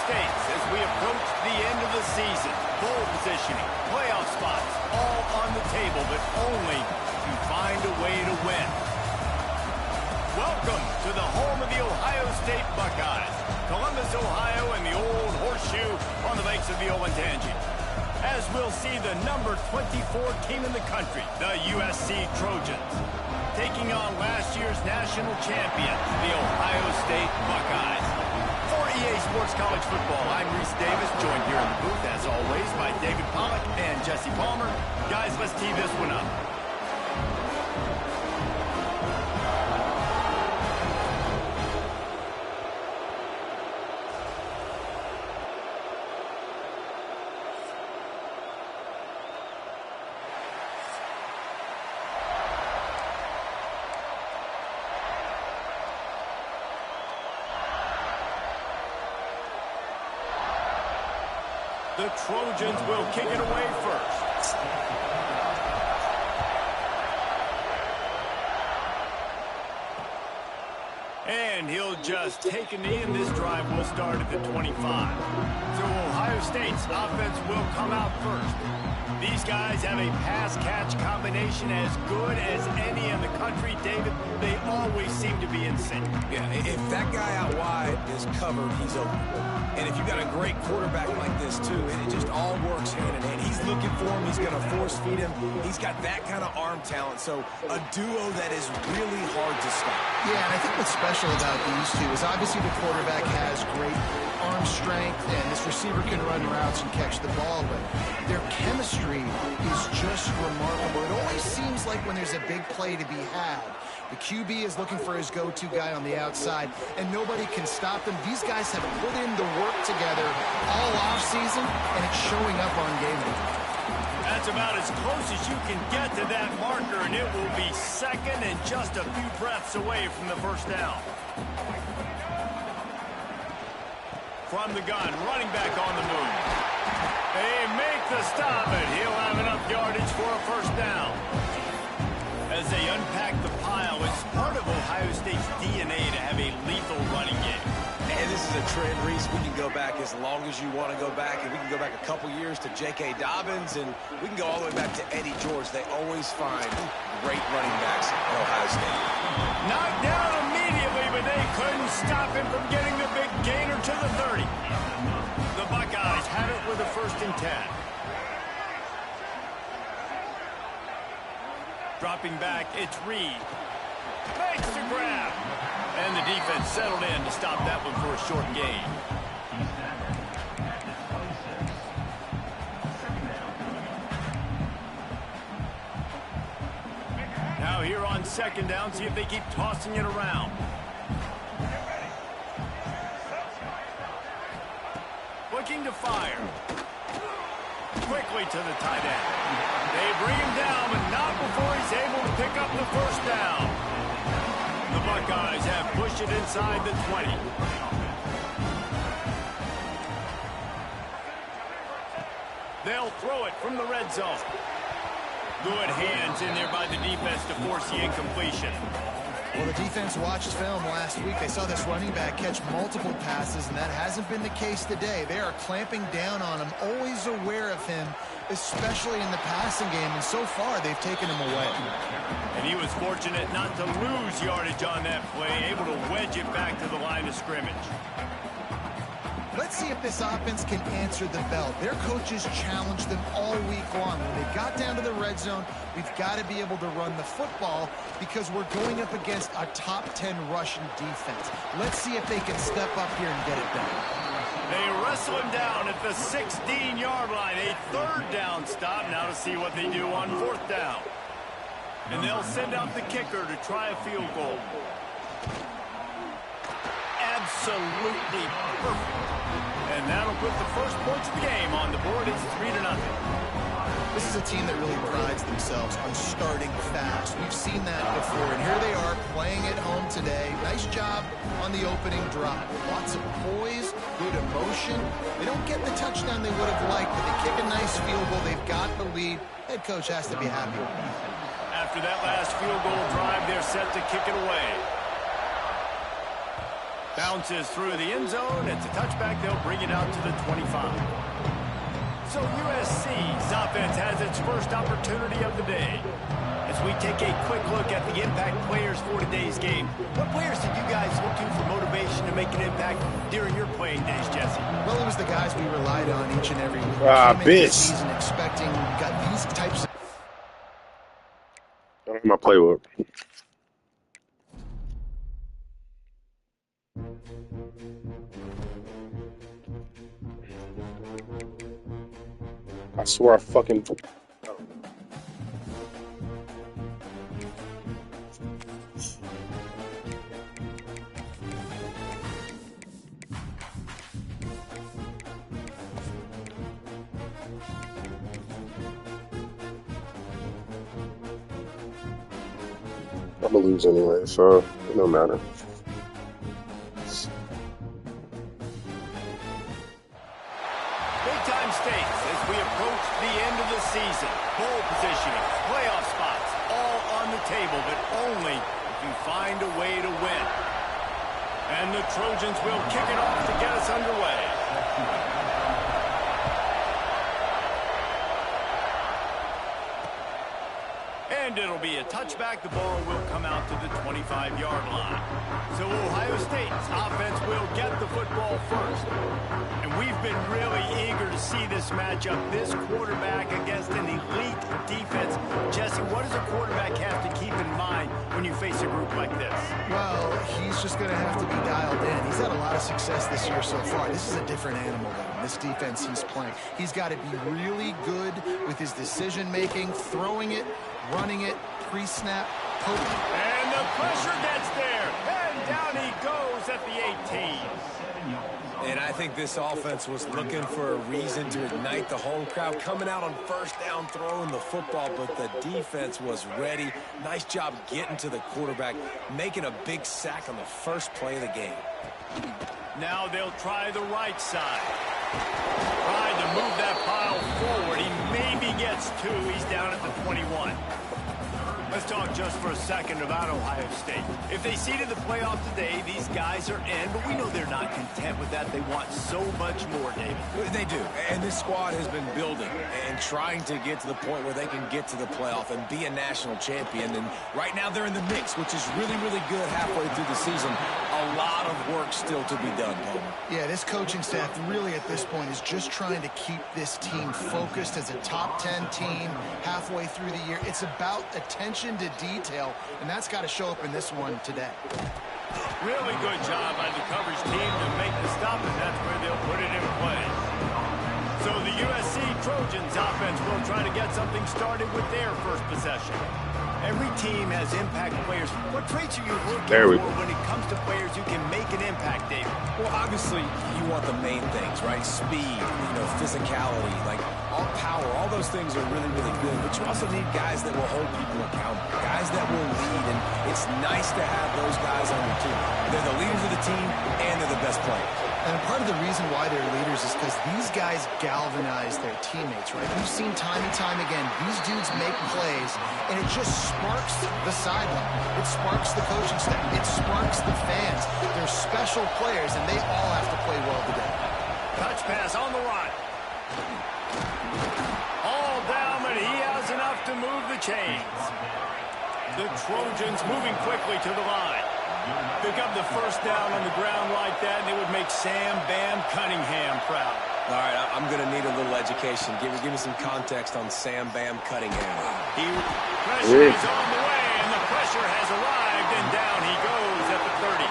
States as we approach the end of the season. Bowl positioning, playoff spots, all on the table, but only to find a way to win. Welcome to the home of the Ohio State Buckeyes, Columbus, Ohio, and the old horseshoe on the banks of the Olentangy. As we'll see the number 24 team in the country, the USC Trojans, taking on last year's national champions, the Ohio State Buckeyes. For EA Sports College Football, I'm Reese Davis, joined here in the booth, as always, by David Pollack and Jesse Palmer. Guys, let's tee this one up. The Trojans will kick it away first. And he'll just take a knee, and this drive will start at the 25. So Ohio State's offense will come out first. These guys have a pass-catch combination as good as any in the country. David, they always seem to be in sync. Yeah, if that guy out wide is covered, he's open. And if you've got a great quarterback like this, too, it just all works hand in hand. He's looking for him. He's going to force feed him. He's got that kind of arm talent. So a duo that is really hard to stop. Yeah, and I think what's special about these two is obviously the quarterback has great arm strength, and this receiver can run routes and catch the ball, but their chemistry is just remarkable. It always seems like when there's a big play to be had, the QB is looking for his go-to guy on the outside, and nobody can stop them. These guys have put in the work together all offseason, and it's showing up on game day. That's about as close as you can get to that marker, and it will be second and just a few breaths away from the first down. From the gun, running back on the move. They make the stop, and he'll have enough yardage for a first down. As they unpack the pile, it's part of Ohio State's DNA to have a lethal running game. And this is a trend, Reese. We can go back as long as you want to go back, and we can go back a couple years to J.K. Dobbins, and we can go all the way back to Eddie George. They always find great running backs at Ohio State. Knocked down immediately, but they couldn't stop him from getting the big gainer to the 30. The Buckeyes have it with a 1st and 10. Dropping back, it's Reed. Makes the grab. And the defense settled in to stop that one for a short gain. Now here on 2nd down, see if they keep tossing it around. Looking to fire. Quickly to the tight end. They bring him down, but not before he's able to pick up the first down. The Buckeyes have pushed it inside the 20. They'll throw it from the red zone. Good hands in there by the defense to force the incompletion. Well, the defense watched film last week. They saw this running back catch multiple passes, and that hasn't been the case today. They are clamping down on him, always aware of him, especially in the passing game, and so far they've taken him away. And he was fortunate not to lose yardage on that play, able to wedge it back to the line of scrimmage. Let's see if this offense can answer the bell. Their coaches challenged them all week long. When they got down to the red zone, we've got to be able to run the football because we're going up against a top 10 Russian defense. Let's see if they can step up here and get it done. They wrestle him down at the 16-yard line. A 3rd down stop. Now to see what they do on 4th down. And they'll send out the kicker to try a field goal. Absolutely perfect. And that'll put the first points of the game on the board. It's 3-0. This is a team that really prides themselves on starting fast. We've seen that before, and here they are playing at home today. Nice job on the opening drive. Lots of poise, good emotion. They don't get the touchdown they would have liked, but they kick a nice field goal. They've got the lead. Head coach has to be happy. After that last field goal drive, they're set to kick it away. Bounces through the end zone. It's a touchback. They'll bring it out to the 25. So USC's offense has its first opportunity of the day. As we take a quick look at the impact players for today's game, what players did you guys look to for motivation to make an impact during your playing days, Jesse? Well, it was the guys we relied on each and every week. Bitch. Season expecting, got these types of... I don't have my playbook. I swear I fucking... I'm gonna lose anyway, so it don't matter. Big-time stakes as we approach the end of the season. Bowl positioning, playoff spots, all on the table, but only if you find a way to win. And the Trojans will kick it off to get us underway. And it'll be a touchback. The ball will come out to the 25-yard line. So Ohio State's offense will get the football first. And we've been really eager to see this matchup, this quarterback against an elite defense. Jesse, what does a quarterback have to keep in mind when you face a group like this? Well, he's just going to have to be dialed in. He's had a lot of success this year so far. This is a different animal, though, this defense he's playing. He's got to be really good with his decision-making, throwing it, running it, pre-snap, poking. And the pressure gets there. And down he goes at the 18. And I think this offense was looking for a reason to ignite the home crowd, coming out on first down, throwing the football, but the defense was ready. Nice job getting to the quarterback, making a big sack on the first play of the game. Now they'll try the right side. Tried to move that pile forward. He maybe gets two. He's down at the 21. Let's talk just for a second about Ohio State. If they seeded the playoff today, these guys are in, but we know they're not content with that. They want so much more, David. They do, and this squad has been building and trying to get to the point where they can get to the playoff and be a national champion. And right now they're in the mix, which is really, really good halfway through the season. A lot of work still to be done, Palmer. Yeah, this coaching staff really at this point is just trying to keep this team focused as a top 10 team halfway through the year. It's about attention to detail, and that's got to show up in this one today. Really good job by the coverage team to make the stop, and that's where they'll put it in play. So the USC Trojans offense will try to get something started with their first possession. Every team has impact players. What traits are you looking for when it comes to players who can make an impact, David? Well, obviously, you want the main things, right? Speed, physicality, like all power, all those things are really, really good. But you also need guys that will hold people accountable, guys that will lead, and it's nice to have those guys on your team. They're the leaders of the team, and they're the best players. And part of the reason why they're leaders is because these guys galvanize their teammates, right? We've seen time and time again, these dudes make plays, and it just sparks the sideline. It sparks the coaching staff. It sparks the fans. They're special players, and they all have to play well today. Touch pass on the run. All down, but he has enough to move the chains. The Trojans moving quickly to the line. Pick up the first down on the ground like that, and it would make Sam Bam Cunningham proud. All right, I'm going to need a little education. Give me some context on Sam Bam Cunningham. Pressure is on the way, and the pressure has arrived, and down he goes at the 30.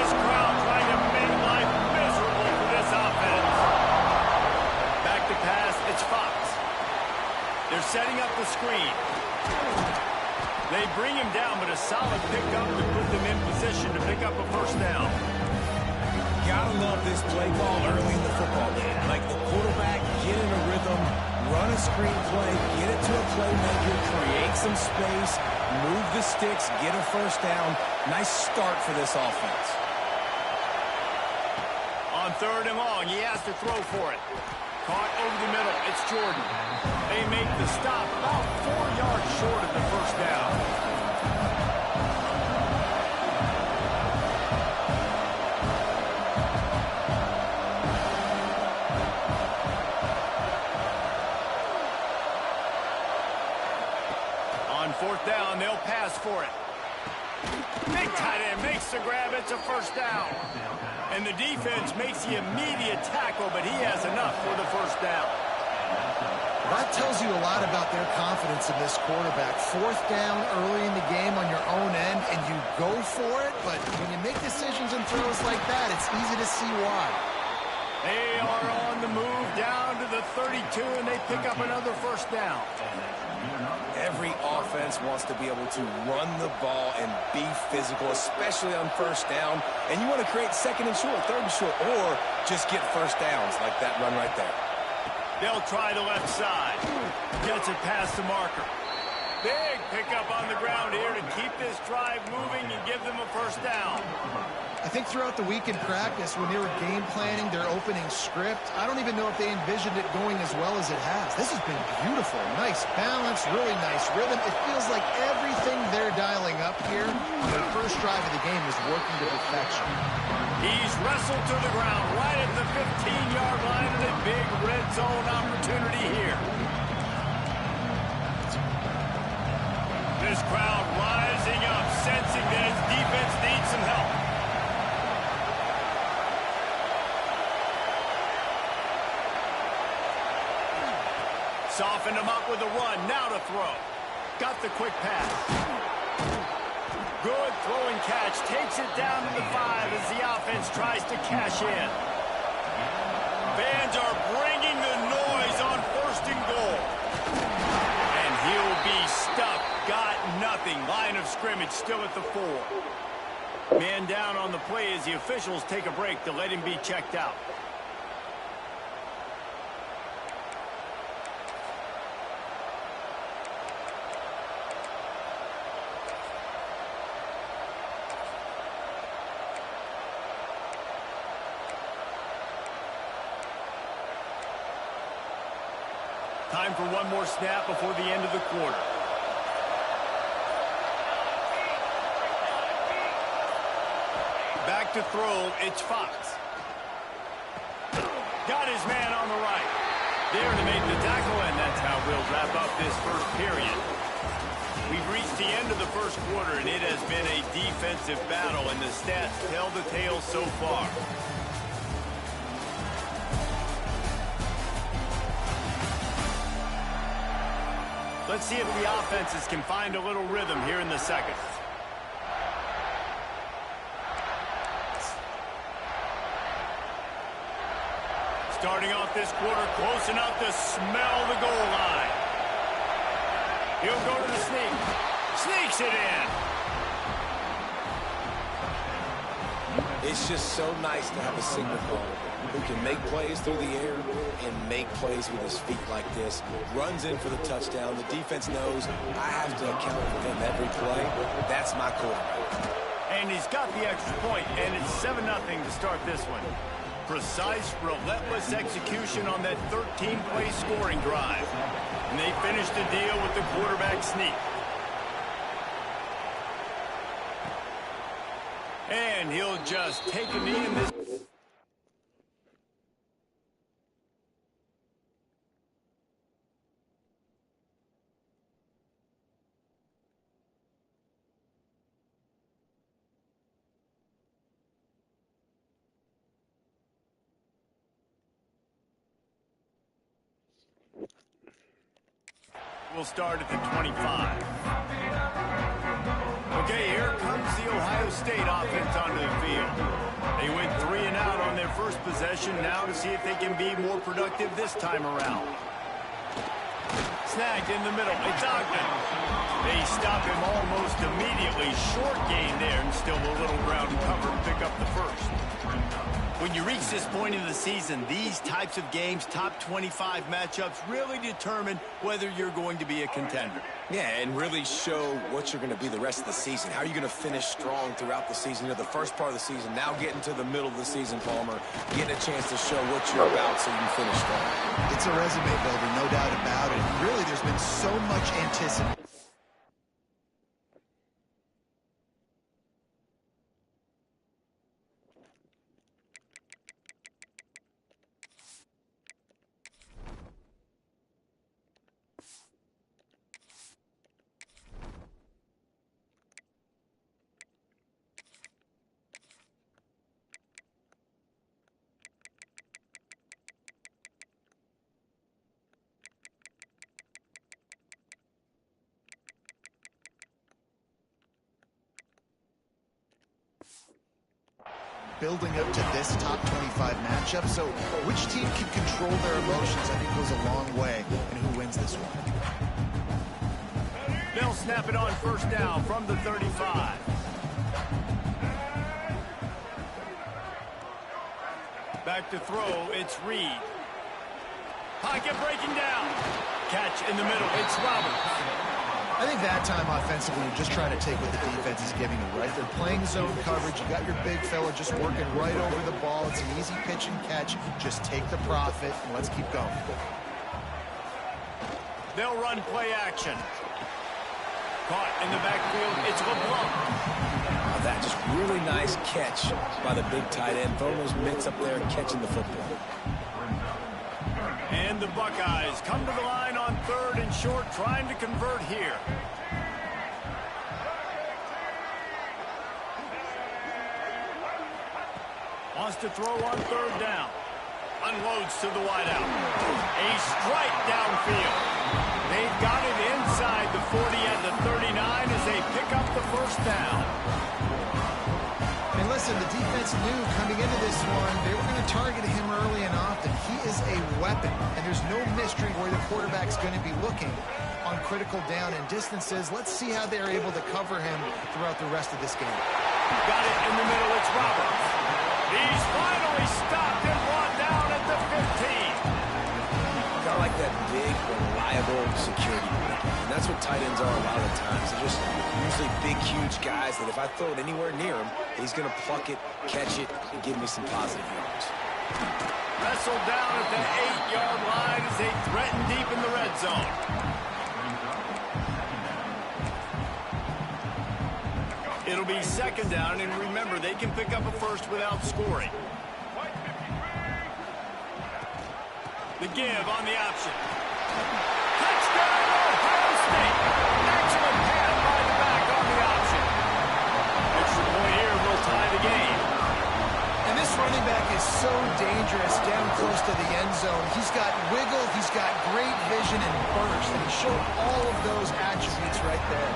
This crowd trying to make life miserable for this offense. Back to pass, it's Fox. They're setting up the screen. They bring him down, but a solid pickup to put them in position to pick up a first down. Gotta love this play call early in the football game. Like the quarterback, get in a rhythm, run a screen play, get it to a playmaker, create some space, move the sticks, get a first down. Nice start for this offense. On third and long, he has to throw for it. Caught over the middle, it's Jordan. They make the stop about 4 yards short of the first down. fourth down, they'll pass for it. Big tight end makes the grab. It's a first down. And the defense makes the immediate tackle, but he has enough for the first down. That tells you a lot about their confidence in this quarterback. Fourth down early in the game on your own end, and you go for it, but when you make decisions and throws like that, it's easy to see why. They are on the move down to the 32, and they pick up another first down. Every offense wants to be able to run the ball and be physical, especially on first down. And you want to create second and short, third and short, or just get first downs like that run right there. They'll try the left side. Gets it past the marker. Big pickup on the ground here to keep this drive moving and give them a first down. I think throughout the week in practice, when they were game planning their opening script, I don't even know if they envisioned it going as well as it has. This has been beautiful. Nice balance, really nice rhythm. It feels like everything they're dialing up here on their first drive of the game is working to perfection. He's wrestled to the ground right at the 15-yard line, and a big red zone opportunity here. This crowd rising up, sensing that his defense needs some help. Softened him up with a run, now to throw. Got the quick pass. Good throwing catch, takes it down to the 5 as the offense tries to cash in. Fans are bringing the noise on first and goal. And he'll be stuck, got nothing. Line of scrimmage still at the 4. Man down on the play as the officials take a break to let him be checked out. Time for one more snap before the end of the quarter. Back to throw, it's Fox. Got his man on the right. There to make the tackle, and that's how we'll wrap up this first period. We've reached the end of the first quarter, and it has been a defensive battle, and the stats tell the tale so far. Let's see if the offenses can find a little rhythm here in the second. Starting off this quarter close enough to smell the goal line. He'll go to the sneak. Sneaks it in. It's just so nice to have a signal caller who can make plays through the air and make plays with his feet like this. Runs in for the touchdown. The defense knows I have to account for him every play. That's my quarterback. And he's got the extra point, and it's 7-0 to start this one. Precise, relentless execution on that 13-play scoring drive. And they finish the deal with the quarterback sneak. And he'll just take a knee in this. We'll start at the 25. Okay, here comes the Ohio State offense onto the field. They went 3 and out on their first possession, now to see if they can be more productive this time around. Snagged in the middle, it's Ogden. They stop him almost immediately. Short gain there, and still a little ground to cover and pick up the first. When you reach this point in the season, these types of games, top 25 matchups, really determine whether you're going to be a contender. Yeah, and really show what you're going to be the rest of the season. How are you going to finish strong throughout the season? You know, the first part of the season, now getting to the middle of the season, Palmer, getting a chance to show what you're about so you can finish strong. It's a resume builder, no doubt about it. Really, there's been so much anticipation. building up to this top 25 matchup. So which team can control their emotions, I think, goes a long way in who wins this one. They'll snap it on first down from the 35. Back to throw, it's Reed. Pocket breaking down. Catch in the middle, it's Roberts. I think that time offensively, you're just trying to take what the defense is giving you, right? They're playing zone coverage. You got your big fella just working right over the ball. It's an easy pitch and catch. Just take the profit, and let's keep going. They'll run play action. Caught in the backfield, it's LeBlanc. Oh, that just really nice catch by the big tight end. Throwing those mitts up there and catching the football. And the Buckeyes come to the line on 3rd and short, trying to convert here. Wants to throw on 3rd down. Unloads to the wideout. A strike downfield. They've got it inside the 40 and the 39 as they pick up the first down. And listen, the defense knew coming into this one, they were going to target him early and often. He is a weapon, and there's no mystery where the quarterback's going to be looking on critical down and distances. Let's see how they're able to cover him throughout the rest of this game. Got it in the middle, it's Roberts. He's finally stopped and brought down at the 15. Got like that big, reliable security blanket. And that's what tight ends are a lot of the times. They're just usually big, huge guys that if I throw it anywhere near him, he's going to pluck it, catch it, and give me some positive yards. Wrestled down at the 8-yard line as they threaten deep in the red zone. It'll be 2nd down, and remember, they can pick up a first without scoring. The give on the option. Touchdown, Ohio State. Excellent pass by the back on the option. Extra point here will tie the game. And this running back is so dangerous down close to the end zone. He's got wiggle, he's got great vision and burst, and he showed all of those attributes right there.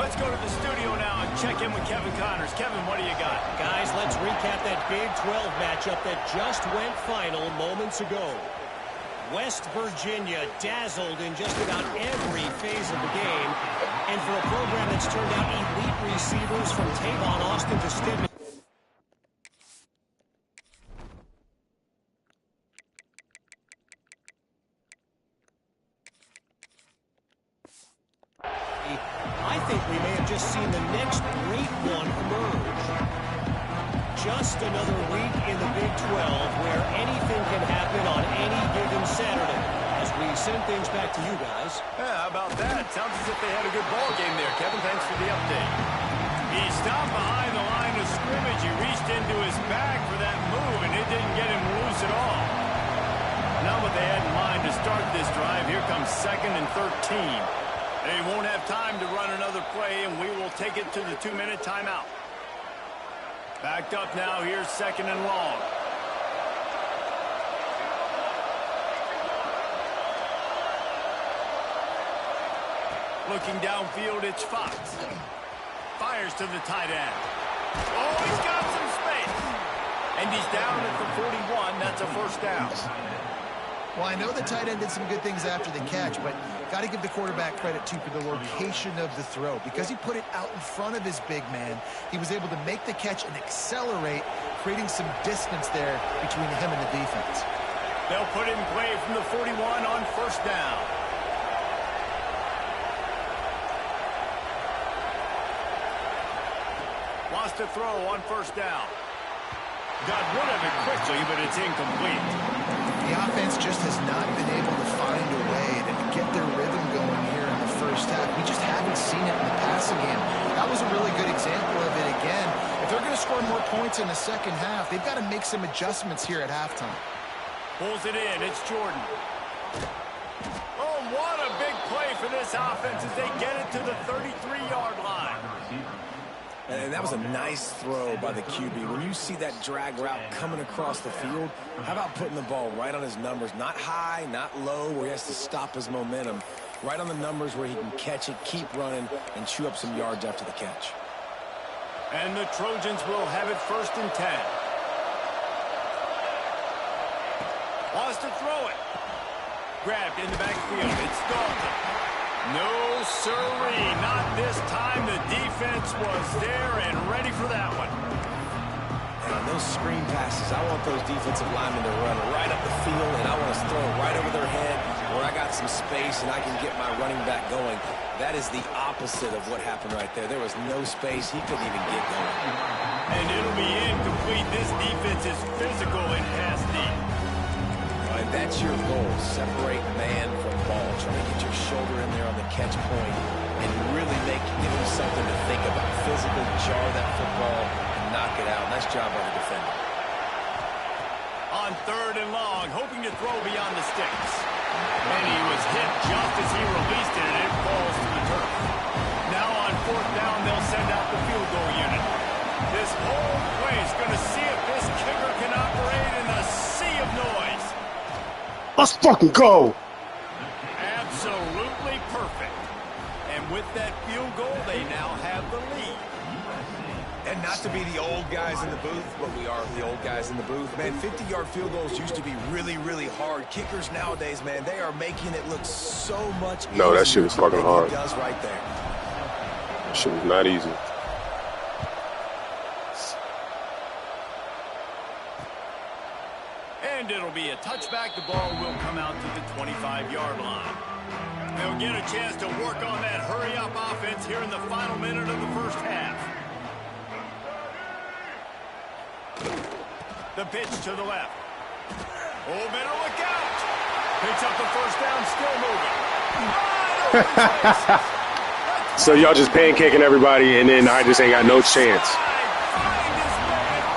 Let's go to the studio now and check in with Kevin Connors. Kevin, what do you got? Guys, let's recap that Big 12 matchup that just went final moments ago. West Virginia dazzled in just about every phase of the game. And for a program that's turned out elite receivers from Tavon Austin to Stidham. I think we may have just seen the next great one emerge. Just another week in the Big 12 where anything can happen on any given Saturday. As we send things back to you guys. Yeah, how about that? Sounds as if they had a good ball game there. Kevin, thanks for the update. He stopped behind the line of scrimmage. He reached into his bag for that move, and it didn't get him loose at all. Not what they had in mind to start this drive. Here comes 2nd and 13. They won't have time to run another play, and we will take it to the 2-minute timeout. Backed up now. Here's 2nd and long. Looking downfield, it's Fox. Fires to the tight end. Oh, he's got some space. And he's down at the 41. That's a first down. Well, I know the tight end did some good things after the catch, but got to give the quarterback credit, too, for the location of the throw. Because he put it out in front of his big man, he was able to make the catch and accelerate, creating some distance there between him and the defense. They'll put it in play from the 41 on first down. Wants to throw on first down. Got rid of it quickly, but it's incomplete. The offense just has not been able to find a way to get their rhythm going here in the first half. We just haven't seen it in the passing game. That was a really good example of it again. If they're going to score more points in the second half, they've got to make some adjustments here at halftime. Pulls it in. It's Jordan. Oh, what a big play for this offense as they get it to the 33-yard line. And that was a nice throw by the QB. When you see that drag route coming across the field, how about putting the ball right on his numbers? Not high, not low, where he has to stop his momentum. Right on the numbers where he can catch it, keep running, and chew up some yards after the catch. And the Trojans will have it 1st and 10. Wants to throw it. Grabbed in the backfield. It's Dalton. No, sirree. Not this time. The defense was there and ready for that one. And on those screen passes, I want those defensive linemen to run right up the field, and I want to throw it right over their head where I got some space and I can get my running back going. That is the opposite of what happened right there. There was no space. He couldn't even get going. And it'll be incomplete. This defense is physical in pass deep. And that's your goal. Separate man from ball. Try to get your shoulder in there on the catch point and really give him something to think about. Physically jar that football and knock it out. Nice job by the defender. On 3rd and long, hoping to throw beyond the sticks. And he was hit just as he released it, and it falls to the turf. Now on 4th down, they'll send out the field goal unit. This whole play is going to see if this kicker can operate in a sea of noise. Let's fucking go. Absolutely perfect. And with that field goal, they now have the lead. And not to be the old guys in the booth, but we are the old guys in the booth. Man, 50-yard field goals used to be really, really hard. Kickers nowadays, man, they are making it look so much easier. No, that shit was fucking hard. It does right there. That shit was not easy. And it'll be a touchback. The ball will come out to the 25-yard line. They'll get a chance to work on that hurry-up offense here in the final minute of the 1st half. The pitch to the left. Oh, better look out. Picks up the 1st down, still moving. So y'all just pancaking everybody, and then I just ain't got no chance.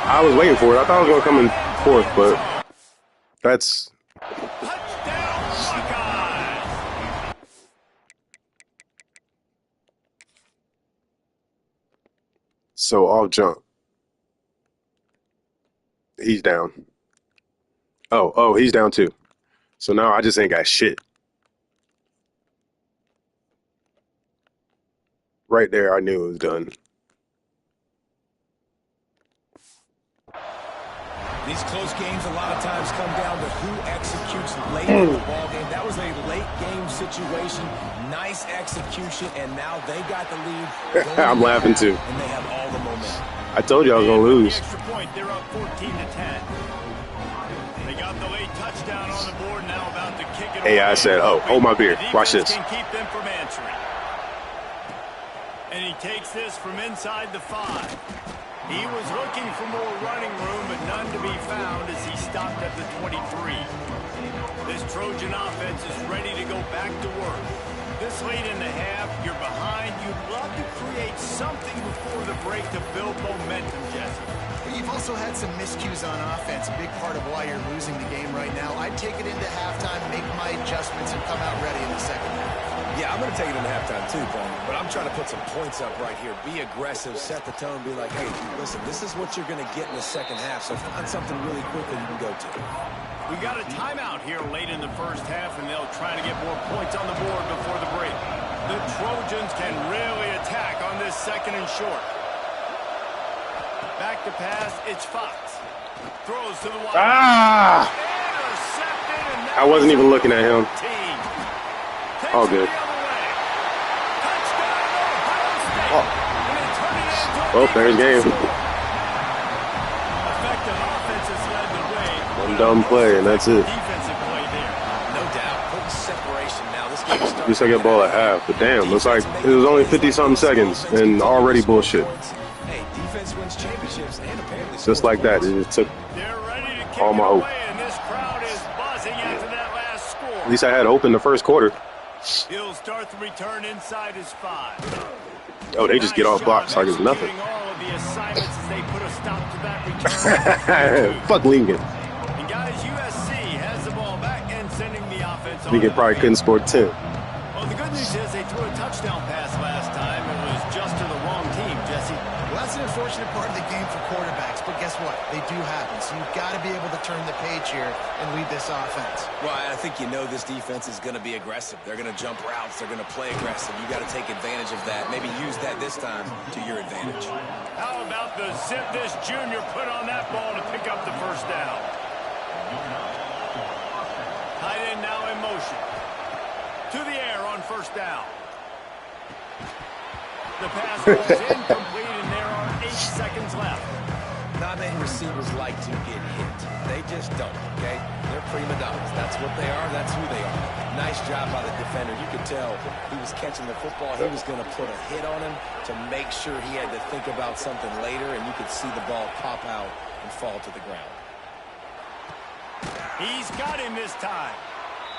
I was waiting for it. I thought I was going to come in 4th, but that's... Touchdown, Buckeyes. So off jump. He's down. Oh, he's down too. So now I just ain't got shit. Right there, I knew it was done. These close games a lot of times come down to who executes late in the ball game. That was a late game situation. Nice execution, and now they got the lead. I'm laughing too. And they have all the momentum. I told you I was gonna lose. The extra point, they're up 14-10. They got the late touchdown on the board, now about to kick it. Hey, I said, oh, hold my beer. Watch this. Can keep them from answering. And he takes this from inside the 5. He was looking for more running room, but none to be found as he stopped at the 23. This Trojan offense is ready to go back to work. This late in the half, you're behind. You'd love to create something before the break to build momentum, Jesse. But you've also had some miscues on offense, a big part of why you're losing the game right now. I'd take it into halftime, make my adjustments, and come out ready in the 2nd half. Yeah, I'm going to take it into halftime too, but I'm trying to put some points up right here. Be aggressive, set the tone, be like, hey, listen, this is what you're going to get in the 2nd half, so find something really quickly you can go to. We got a timeout here late in the 1st half, and they'll try to get more points on the board before the break. The Trojans can really attack on this 2nd and short. Back to pass, it's Fox. Throws to the wide. Intercepted, and I wasn't even looking at him. All good. Oh, there's game. One dumb play, and that's it. At least I get ball at half, but damn, looks like it was only 50-something seconds, and already bullshit. Just like that, it just took all my hope. At least I had hope in the 1st quarter. He'll start the return inside his 5. Oh, they just get off blocks like it's nothing. Fuck Lincoln. And guys, USC has the ball back and sending the offense on. Lincoln probably couldn't score 10. Well, the good news is they threw a touchdown pass last time. It was just to the wrong team, Jesse. Well, that's an unfortunate part of the game for quarterbacks, but guess what? They do happen. So you've got to be able to turn the page here and lead this offense. Well, I think you know this defense is going to be aggressive. They're going to jump routes. They're going to play aggressive. You got to take advantage of that. Maybe use that this time to your advantage. How about the zip this junior put on that ball to pick up the first down? Tight end now in motion. To the air on first down. The pass was incomplete, and there are 8 seconds left. Not many receivers like to get hit. They just don't, okay? They're prima donnas. That's what they are. That's who they are. Nice job by the defender. You could tell he was catching the football. He was going to put a hit on him to make sure he had to think about something later, and you could see the ball pop out and fall to the ground. He's got him this time.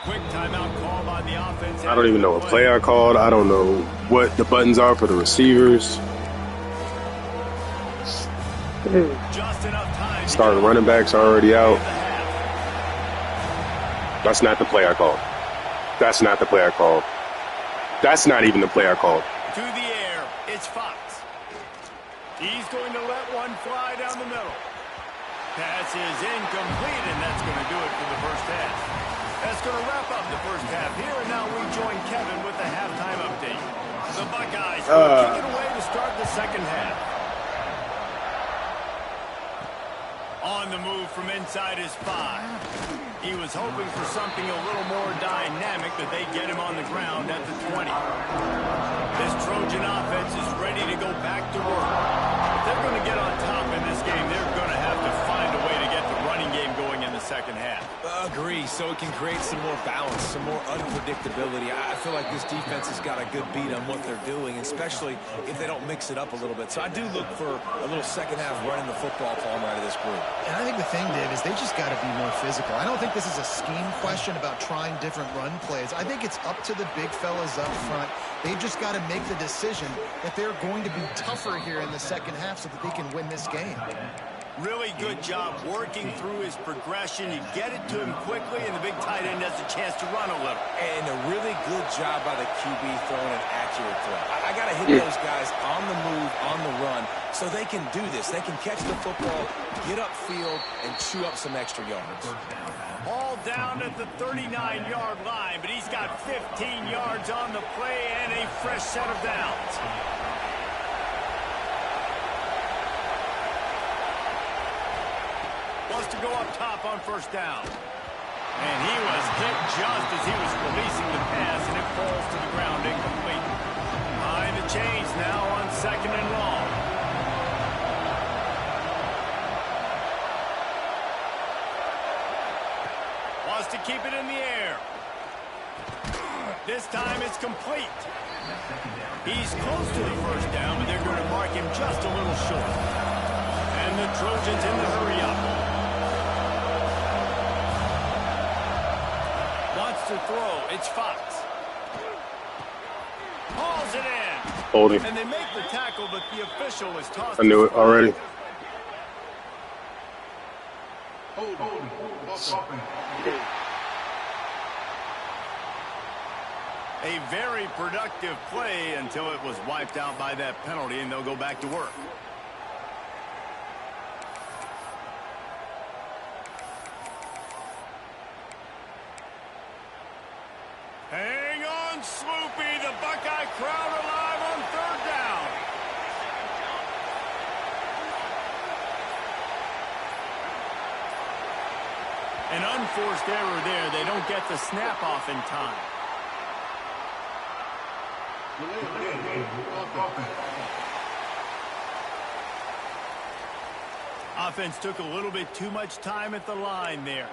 Quick timeout call by the offense. I don't even know what play I called. I don't know what the buttons are for the receivers. Just enough time. Starting running backs are already out. That's not the play I called. That's not the play I called. That's not even the play I called. To the air, it's Fox. He's going to let one fly down the middle. Pass is incomplete, and that's going to do it for the first half. That's going to wrap up the first half here, and now we join Kevin with the halftime update. The Buckeyes will kick it away to start the second half. On the move from inside his 5. He was hoping for something a little more dynamic, but they get him on the ground at the 20. This Trojan offense is ready to go back to work. If they're going to get on top in this game, they're going to have to find a way to get the running game going in the second half. Agree, so it can create some more balance, some more unpredictability. I feel like this defense has got a good beat on what they're doing, especially if they don't mix it up a little bit. So I do look for a little second half running the football palm out of this group. And I think the thing, Dave, is they just got to be more physical. I don't think this is a scheme question about trying different run plays. I think it's up to the big fellas up front. They've just got to make the decision that they're going to be tougher here in the second half so that they can win this game. Really good job working through his progression. You get it to him quickly, and the big tight end has a chance to run a little. And a really good job by the QB throwing an accurate throw. I got to hit those guys on the move, on the run, so they can do this. They can catch the football, get upfield, and chew up some extra yards. All down at the 39-yard line, but he's got 15 yards on the play and a fresh set of downs. Wants to go up top on first down. And he was hit just as he was releasing the pass, and it falls to the ground incomplete. Behind the chains now on second and long. Wants to keep it in the air. This time it's complete. He's close to the first down, but they're going to mark him just a little short. And the Trojans in the hurry up. To throw, it's Fox. Hauls it in. Holding. And they make the tackle, but the official is tossed. I knew it already. A very productive play until it was wiped out by that penalty, and they'll go back to work. Hang on, Sloopy. The Buckeye crowd alive on third down. An unforced error there. They don't get the snap off in time. Offense took a little bit too much time at the line there.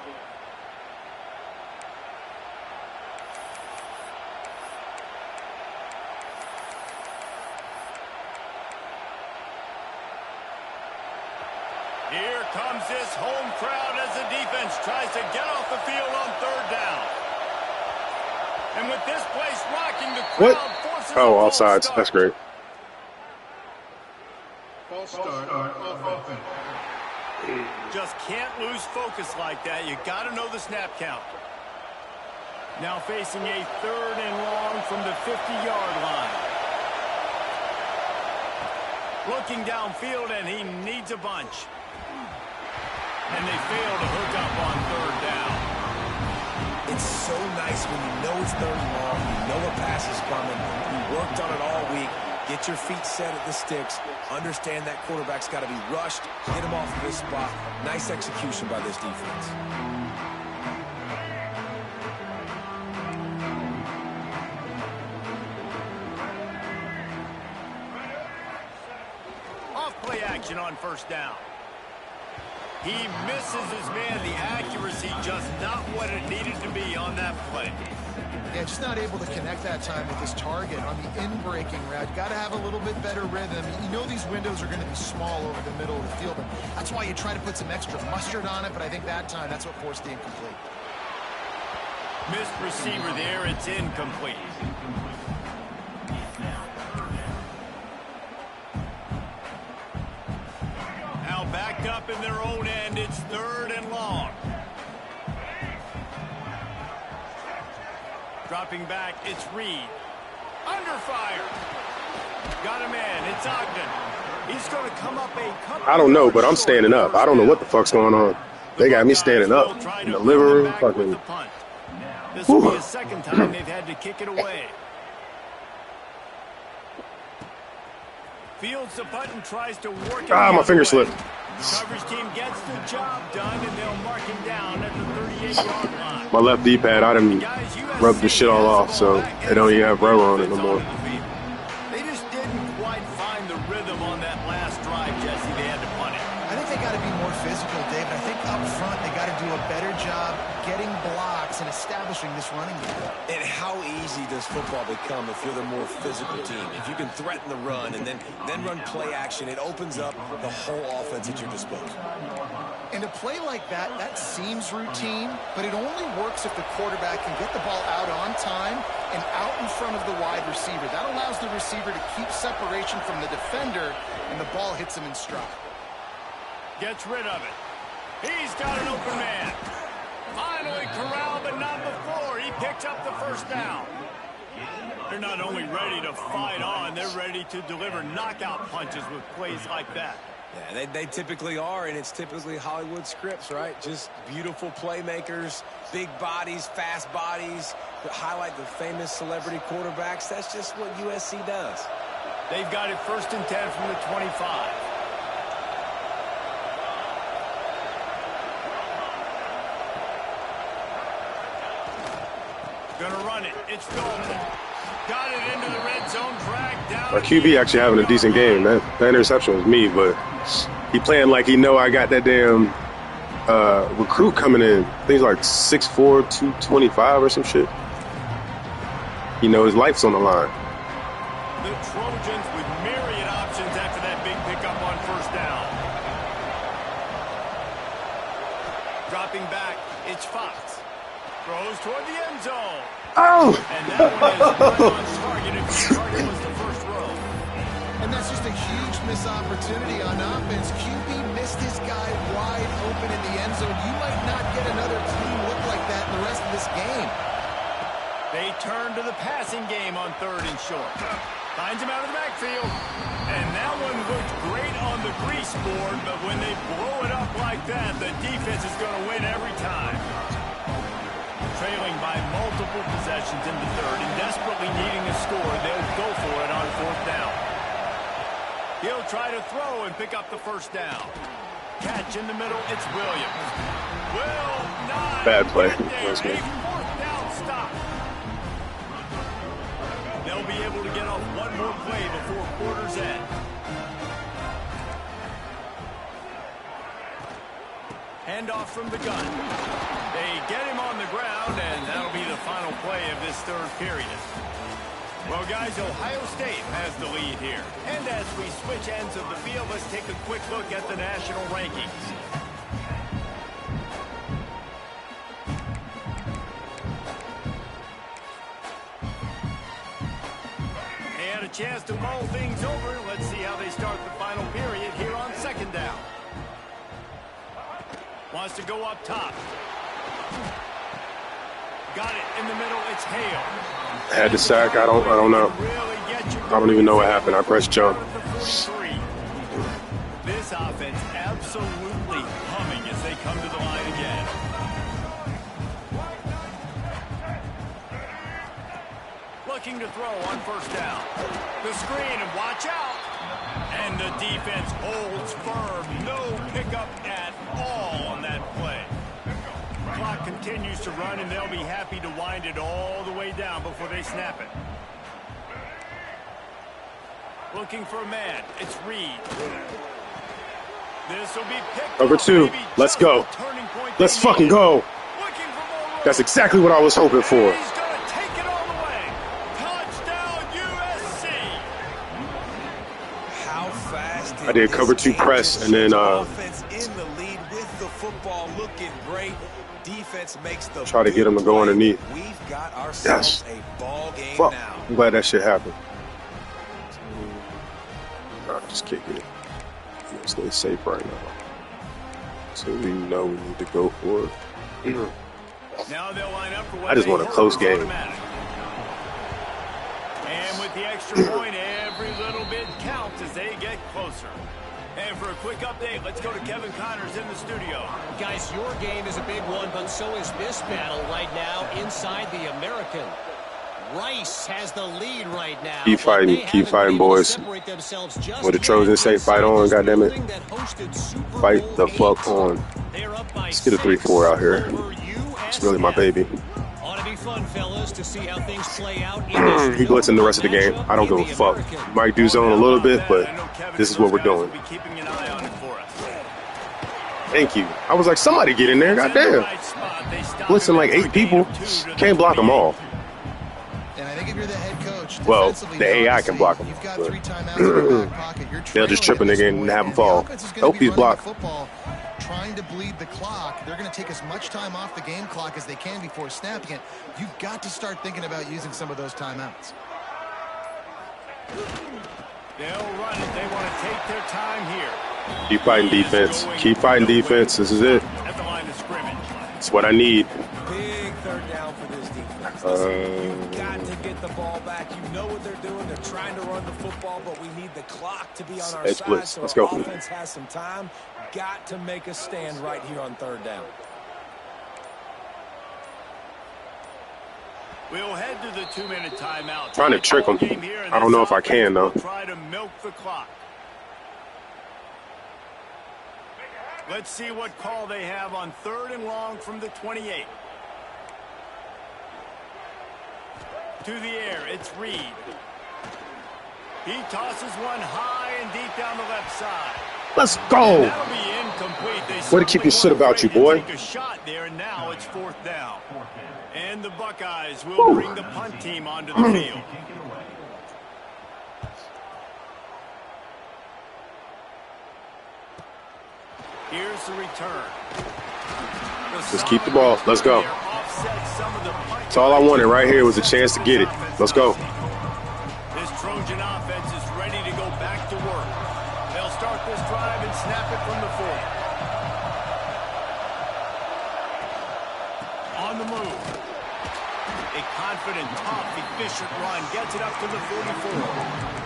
Here comes this home crowd as the defense tries to get off the field on third down. And with this place rocking, the crowd forces Oh, offsides. That's great. False start off offense. Just can't lose focus like that. You got to know the snap count. Now facing a third and long from the 50-yard line. Looking downfield, and he needs a bunch. And they fail to hook up on third down. It's so nice when you know it's third and long, you know a pass is coming, you worked on it all week, get your feet set at the sticks, understand that quarterback's got to be rushed, get him off of this spot. Nice execution by this defense. Off-play action on first down. He misses his man. The accuracy just not what it needed to be on that play. Yeah, just not able to connect that time with his target on the in-breaking route. Got to have a little bit better rhythm. You know these windows are going to be small over the middle of the field, and that's why you try to put some extra mustard on it, but I think that time that's what forced the incomplete. Missed receiver there. It's incomplete. Now backed up in their own end. It's third and long. Dropping back, it's Reed. Under fire. Got a man, it's Ogden. He's going to come up a couple. I don't know, but I'm standing up. I don't know what the fuck's going on. They got me standing up in the living room. Fucking. This will be the second time they've had to kick it away. Fields the punt and tries to work it. Ah, my finger slipped. The coverage team gets the job done, and they'll mark him down at the 38-yard line. My left D-pad, I didn't rub the shit all off, so it don't even have rubber on it no more. They just didn't quite find the rhythm on that last drive, Jesse. They had to punt it. I think they got to be more physical, David. I think up front they got to do a better job getting blocks and establishing this running game. And how easy does football become if you're the more physical team? If you can threaten the run and then run play action, it opens up the whole offense at your disposal. And a play like that, that seems routine, but it only works if the quarterback can get the ball out on time and out in front of the wide receiver. That allows the receiver to keep separation from the defender, and the ball hits him in stride. Gets rid of it. He's got an open man. Finally corralled, but not before. He picks up the first down. They're not only ready to fight on, they're ready to deliver knockout punches with plays like that. Yeah, they typically are, and it's typically Hollywood scripts, right? Just beautiful playmakers, big bodies, fast bodies, that highlight the famous celebrity quarterbacks. That's just what USC does. They've got it 1st and 10 from the 25. Gonna run it. It's Dalton. Got it into the red zone. Dragged down. Our QB actually having a decent game. That interception was me, but he playing like he know I got that damn recruit coming in. I think he's like 6'4", 225 or some shit. You know his life's on the line. The Trojans with myriad options after that big pickup on first down. Dropping back, it's Fox. Throws toward the end zone. Oh! And that one is right on target if the target was the first row. And that's just a huge missed opportunity on offense. QB missed his guy wide open in the end zone. You might not get another clean look like that in the rest of this game. They turn to the passing game on 3rd and short. Finds him out of the backfield. And that one looked great on the grease board, but when they blow it up like that, the defense is going to win every time. Trailing by multiple possessions in the 3rd and desperately needing a score, they'll go for it on 4th down. He'll try to throw and pick up the first down. Catch in the middle, it's Williams. Will not. Bad play. That's a 4th down stop. They'll be able to get off one more play before quarter's end. Handoff from the gun. They get him on the ground, and that'll be the final play of this 3rd period. Well, guys, Ohio State has the lead here. And as we switch ends of the field, let's take a quick look at the national rankings. They had a chance to mull things over. Let's see how they start the final period here on 2nd down. Wants to go up top. Got it in the middle. It's Hale. Had the sack. I don't know. I don't even know what happened. I pressed jump. This offense absolutely humming as they looking to throw on first down. The screen, and watch out. And the defense holds firm. No pickup at all on that play. Clock continues to run, and they'll be happy to wind it all the way down before they snap it. Looking for a man. It's Reed. This will be picked Number up, 2. maybe Let's just go. the turning point Let's they fucking needed. go. Looking for more room. That's exactly what I was hoping for. He's going to take it all the way. Touchdown, USC. How fast I did cover 2 press, and then offense in the lead with the football looking great. Defense makes the try to get him to go underneath. We've got ourselves a ball game Fuck. now. I'm glad that shit happened. Nah, just kick it. Stay safe right now. So we know we need to go for it. Now they'll line up for what I just they want a hope close is game. automatic. And with the extra point, every little bit counts as they get closer. And for a quick update, let's go to Kevin Connors in the studio. Guys, your game is a big one, but so is this battle right now inside the American. Rice has the lead right now. Keep fighting, boys. With the Trojans say fight on, goddammit. Fight the fuck on. Let's get a 3-4 out here. It's really my baby. Ought to be fun, fellas, to see how things play out. He blitzing the rest of the game. I don't give a fuck. Might do zone a little bit, but this is what we're doing. Thank you. I was like, somebody get in there, goddamn. Blitzing like 8 people. Can't block them all. And I think if you're the head coach, Well, the AI can block them. You've got 3 timeouts in your back pocket. You're They'll just trip a trailing nigga at and this have him point, fall. and the offense is gonna Nope, be he's running the blocked. football, trying to bleed the clock. They're going to take as much time off the game clock as they can before snapping it. You've got to start thinking about using some of those timeouts. They'll run it. They want to take their time here. Keep fighting defense. Keep fighting defense. This is it. At the line of scrimmage. It's what I need. Big third down for this defense. Listen, you've got to get the ball back. You know what they're doing. They're trying to run the football, but we need the clock to be on our Edge side blitz. so Let's our go. offense has some time. Got to make a stand right here on third down. We'll head to the 2-minute timeout. Trying to trick him. I don't know if I can, though. Try to milk the clock. Let's see what call they have on 3rd and long from the 28. To the air, it's Reed. He tosses one high and deep down the left side. Let's go. That'll be incomplete. Way to keep your shit about you, boy. Take a shot there, and now it's 4th down. And the Buckeyes will bring the punt team onto the field. Here's the return. Just keep the ball. Let's go. That's all I wanted right here was a chance to get it. Let's go. This Trojan offense is ready to go back to work. They'll start this drive and snap it from the 40. On the move. A confident, tough, efficient run gets it up to the 44.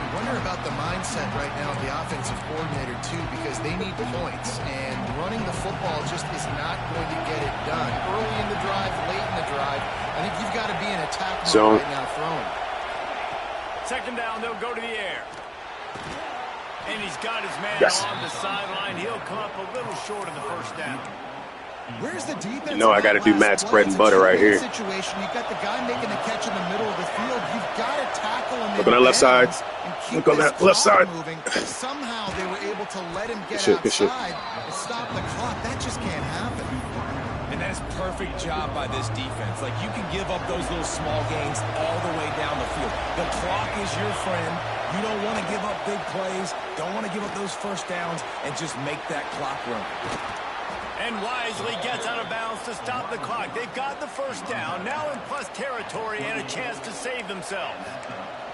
I wonder about the mindset right now of the offensive coordinator, too, because they need points, and running the football just is not going to get it done. Early in the drive, late in the drive, I think you've got to be in attack mode right now throwing. 2nd down, they'll go to the air. And he's got his man on the sideline. He'll come up a little short of the 1st down. Where's the defense? You know I got to do Matt's bread and butter right here. Situation. You've got the guy making the catch in the middle of the field. You've got to tackle him. Look on that left side. Look on that left side. Somehow they were able to let him get outside and stop the clock. That just can't happen. And that's perfect job by this defense. Like, you can give up those little small gains all the way down the field. The clock is your friend. You don't want to give up big plays. Don't want to give up those 1st downs and just make that clock run. And wisely gets out of bounds to stop the clock. They've got the 1st down, now in plus territory and a chance to save themselves.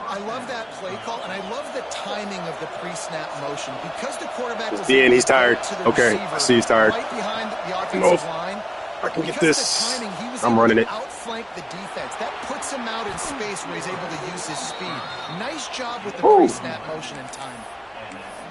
I love that play call, and I love the timing of the pre-snap motion. Because the quarterback was Yeah, and he's tired. Okay, I see he's tired. Right behind the offensive line. I can get Because this. of the timing, he was I'm able running to it. outflank the defense. That puts him out in space where he's able to use his speed. Nice job with the Ooh. pre-snap motion and time.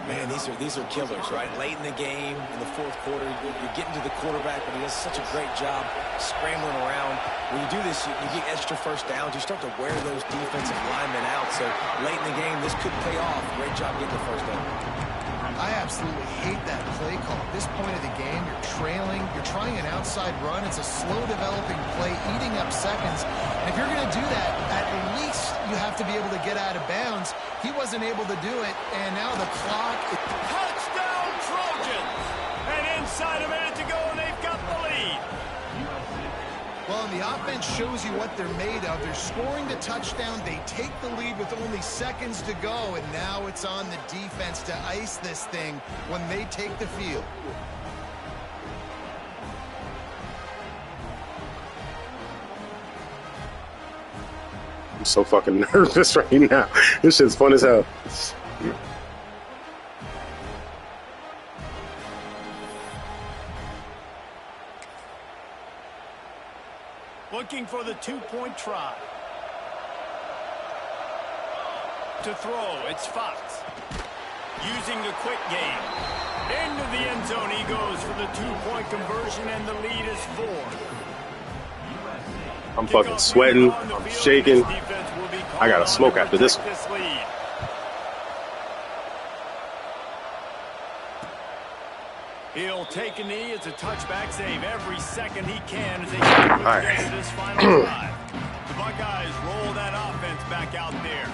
Man, these are killers, right? Late in the game, in the fourth quarter, you're getting to the quarterback, but he does such a great job scrambling around. When you do this, you get extra first downs. You start to wear those defensive linemen out. So late in the game, this could pay off. Great job getting the first down. I absolutely hate that play call. At this point of the game, you're trailing, you're trying an outside run. It's a slow developing play, eating up seconds. And if you're going to do that, at least you have to be able to get out of bounds. He wasn't able to do it, and now the clock. Touchdown Trojans! And inside a minute to go, and they've got the lead. Well, and the offense shows you what they're made of. They're scoring the touchdown. They take the lead with only seconds to go, and now it's on the defense to ice this thing when they take the field. I'm so fucking nervous right now. This shit's fun as hell. Looking for the two-point try. To throw, it's Fox. Using the quick game. Into the end zone he goes for the two-point conversion, and the lead is 4. I'm fucking sweating. I'm shaking. I gotta smoke after this one. He'll take a knee. It's a touchback save every second he can as they get to this final drive. The Buckeyes roll that offense back out there.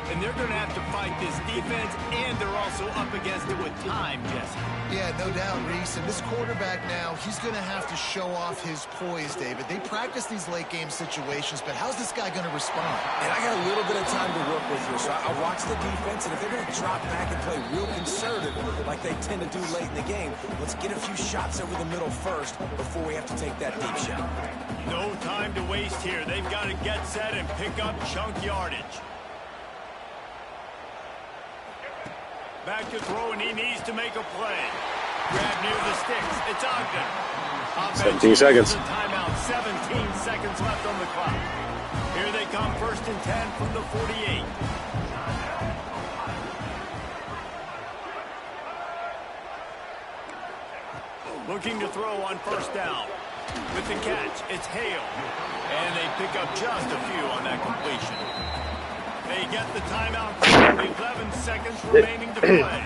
And they're going to have to fight this defense, and they're also up against it with time, Jesse. Yeah, no doubt, Reese. And this quarterback now, he's going to have to show off his poise, David. They practice these late-game situations, but how's this guy going to respond? And I got a little bit of time to work with here, so I watch the defense, and if they're going to drop back and play real conservative like they tend to do late in the game, let's get a few shots over the middle first before we have to take that deep shot. No time to waste here. They've got to get set and pick up chunk yardage. Back to throw, and he needs to make a play. Grab near the sticks. It's Ogden. 17 seconds. Timeout. 17 seconds left on the clock. Here they come, 1st and 10 from the 48. Looking to throw on 1st down. With the catch, it's Hale. And they pick up just a few on that completion. They get the timeout. 11 seconds remaining to play.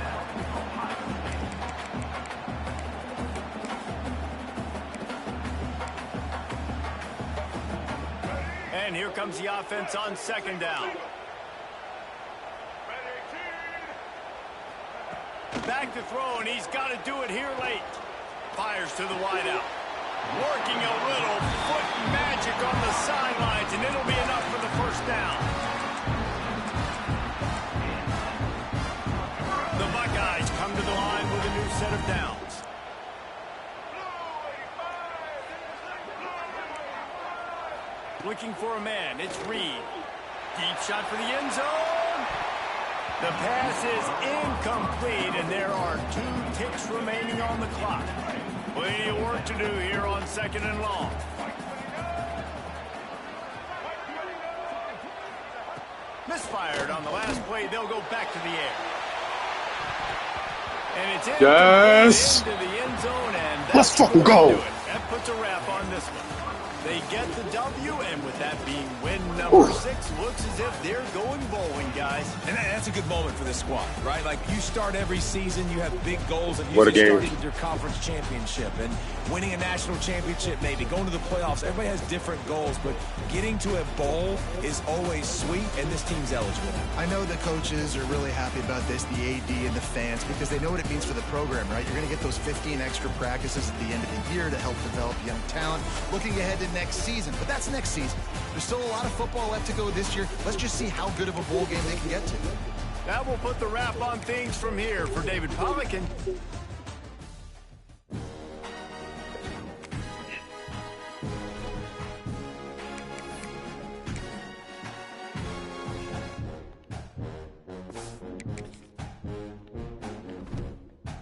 And here comes the offense on 2nd down. Back to throw, and he's got to do it here late. Fires to the wideout. Working a little foot magic on the sidelines, and it'll be enough for the 1st down. The Buckeyes come to the line with a new set of downs. Looking for a man. It's Reed. Deep shot for the end zone. The pass is incomplete, and there are 2 ticks remaining on the clock. Plenty of work to do here on 2nd and long. Misfired on the last play. They'll go back to the air. And it's Yes. into the end zone, and Let's fucking go. That puts a wrap on this one. They get the W, and with that being win number 6, looks as if they're going bowling, guys. And that's a good moment for this squad, right? Like, you start every season, you have big goals, and What a usually game. starting with your conference championship and winning a national championship, maybe going to the playoffs. Everybody has different goals, but getting to a bowl is always sweet, and this team's eligible. I know the coaches are really happy about this, the AD and the fans, because they know what it means for the program, right? You're going to get those 15 extra practices at the end of the year to help develop young talent. Looking ahead to next season, but that's next season. There's still a lot of football left to go this year. Let's just see how good of a bowl game they can get to. That will put the wrap on things from here. For David Pollock and